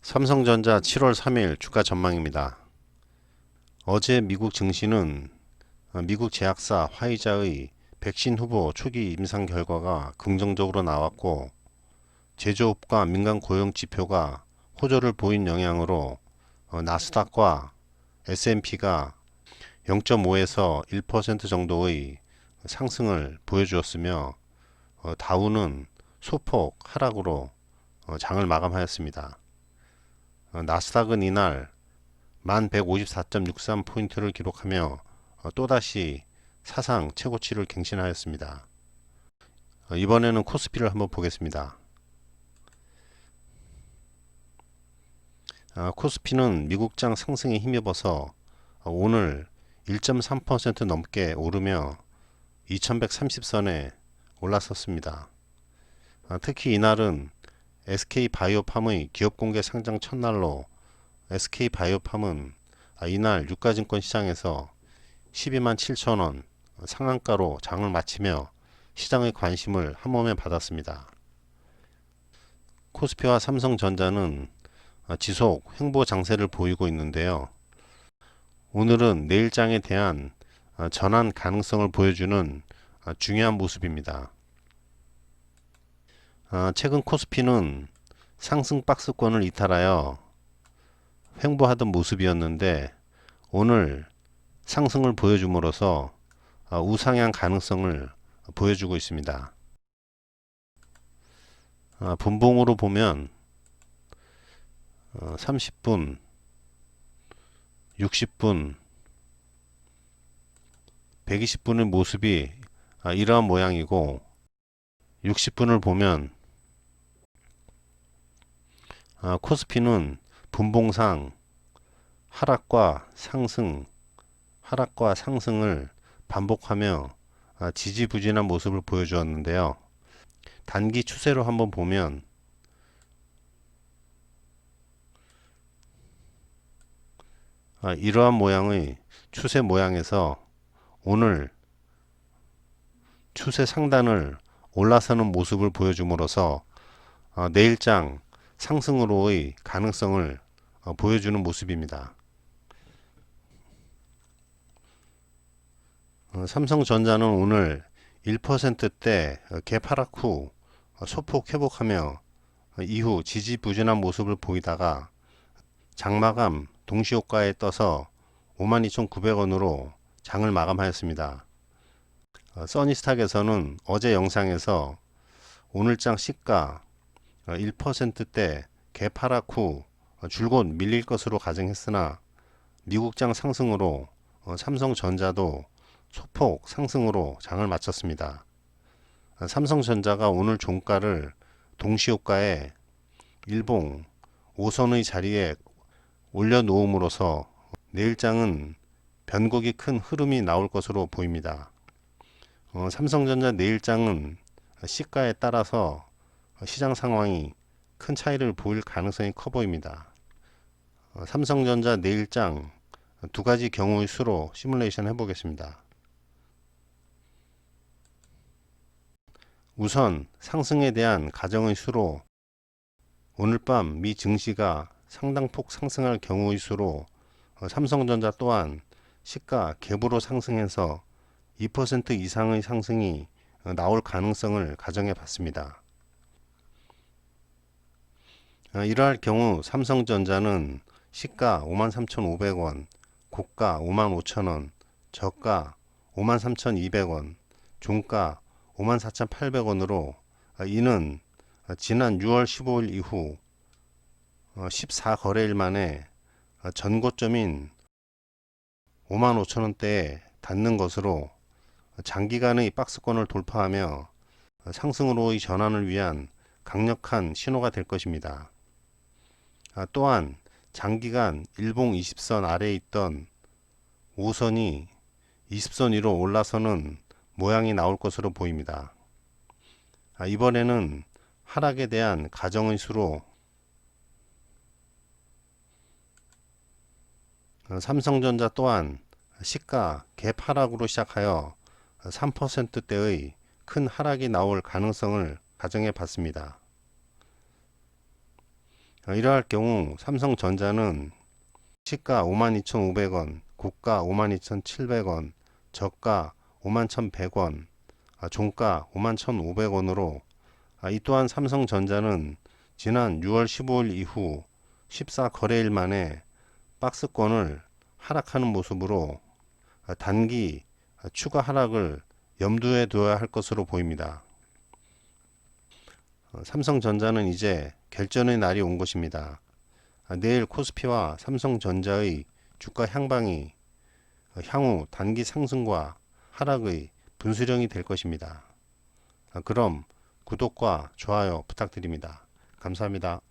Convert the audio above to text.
삼성전자 7월 3일 주가 전망입니다. 어제 미국 증시는 미국 제약사 화이자의 백신 후보 초기 임상 결과가 긍정적으로 나왔고, 제조업과 민간 고용 지표가 호조를 보인 영향으로 나스닥과 S&P가 0.5에서 1% 정도의 상승을 보여주었으며, 다우는 소폭 하락으로 장을 마감하였습니다. 나스닥은 이날 1154.63포인트를 기록하며 또다시 사상 최고치를 갱신하였습니다. 이번에는 코스피를 한번 보겠습니다. 코스피는 미국장 상승에 힘입어서 오늘 1.3% 넘게 오르며 2130선에 올라섰습니다. 특히 이날은 SK바이오팜의 기업공개 상장 첫날로 SK바이오팜은 이날 유가증권 시장에서 12만 7천원 상한가로 장을 마치며 시장의 관심을 한몸에 받았습니다. 코스피와 삼성전자는 지속 횡보 장세를 보이고 있는데요. 오늘은 내일장에 대한 전환 가능성을 보여주는 중요한 모습입니다. 최근 코스피는 상승 박스권을 이탈하여 횡보하던 모습이었는데, 오늘 상승을 보여줌으로써 우상향 가능성을 보여주고 있습니다. 분봉으로 보면 30분, 60분, 120분의 모습이 이러한 모양이고, 60분을 보면 코스피는 분봉상 하락과 상승을 반복하며 지지부진한 모습을 보여주었는데요. 단기 추세로 한번 보면 이러한 모양의 추세 모양에서 오늘 추세 상단을 올라서는 모습을 보여줌으로써 내일장 상승으로의 가능성을 보여주는 모습입니다. 삼성전자는 오늘 1%대 개파락 후 소폭 회복하며 이후 지지부진한 모습을 보이다가 장마감 동시호가에 떠서 52,900원으로 장을 마감하였습니다. 써니스탁에서는 어제 영상에서 오늘장 시가 1%대 개파락 후 줄곧 밀릴 것으로 가정했으나 미국장 상승으로 삼성전자도 소폭 상승으로 장을 마쳤습니다. 삼성전자가 오늘 종가를 동시호가에 일봉 5선의 자리에 올려놓음으로써 내일장은 변곡이 큰 흐름이 나올 것으로 보입니다. 삼성전자 내일장은 시가에 따라서 시장 상황이 큰 차이를 보일 가능성이 커 보입니다. 삼성전자 내일장 두 가지 경우의 수로 시뮬레이션 해보겠습니다. 우선 상승에 대한 가정의 수로 오늘 밤 미 증시가 상당폭 상승할 경우의 수로 삼성전자 또한 시가 갭으로 상승해서 2% 이상의 상승이 나올 가능성을 가정해 봤습니다. 이러할 경우 삼성전자는 시가 53,500원, 고가 55,000원, 저가 53,200원, 종가 54,800원으로 이는 지난 6월 15일 이후 14거래일 만에 전고점인 55,000원대에 닿는 것으로 장기간의 박스권을 돌파하며 상승으로의 전환을 위한 강력한 신호가 될 것입니다. 또한 장기간 일봉 20선 아래에 있던 5선이 20선 위로 올라서는 모양이 나올 것으로 보입니다. 이번에는 하락에 대한 가정의 수로 삼성전자 또한 시가 갭 하락으로 시작하여 3%대의 큰 하락이 나올 가능성을 가정해 봤습니다. 이러할 경우 삼성전자는 시가 52,500원, 고가 52,700원, 저가 51,100원, 종가 51,500원으로 이 또한 삼성전자는 지난 6월 15일 이후 14거래일 만에 박스권을 하락하는 모습으로 단기 추가 하락을 염두에 둬야 할 것으로 보입니다. 삼성전자는 이제 결전의 날이 온 것입니다. 내일 코스피와 삼성전자의 주가 향방이 향후 단기 상승과 하락의 분수령이 될 것입니다. 그럼 구독과 좋아요 부탁드립니다. 감사합니다.